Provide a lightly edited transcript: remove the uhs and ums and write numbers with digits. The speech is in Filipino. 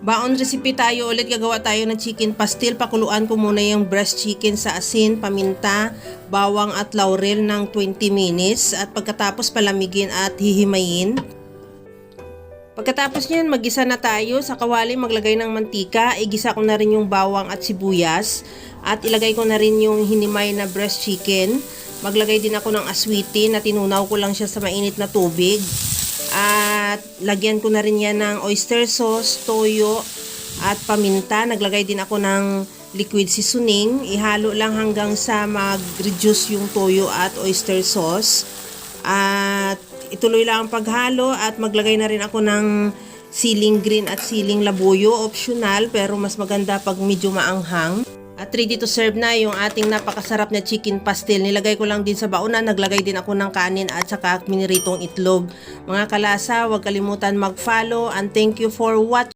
Baon recipe tayo ulit, gagawa tayo ng chicken pastil. Pakuluan ko muna yung breast chicken sa asin, paminta, bawang at laurel ng 20 minutes. At pagkatapos palamigin at hihimayin. Pagkatapos nyan, magisa na tayo. Sa kawali maglagay ng mantika. Igisa ko na rin yung bawang at sibuyas. At ilagay ko na rin yung hinimay na breast chicken. Maglagay din ako ng aswitin na tinunaw ko lang siya sa mainit na tubig. At lagyan ko na rin yan ng oyster sauce, toyo at paminta. Naglagay din ako ng liquid seasoning. Ihalo lang hanggang sa mag-reduce yung toyo at oyster sauce. At ituloy lang ang paghalo at maglagay na rin ako ng siling green at siling labuyo. Optional pero mas maganda pag medyo maanghang. At ready to serve na yung ating napakasarap na chicken pastil. Nilagay ko lang din sa baunan. Naglagay din ako ng kanin at saka miniritong itlog. Mga kalasa, huwag kalimutan mag-follow and thank you for watching.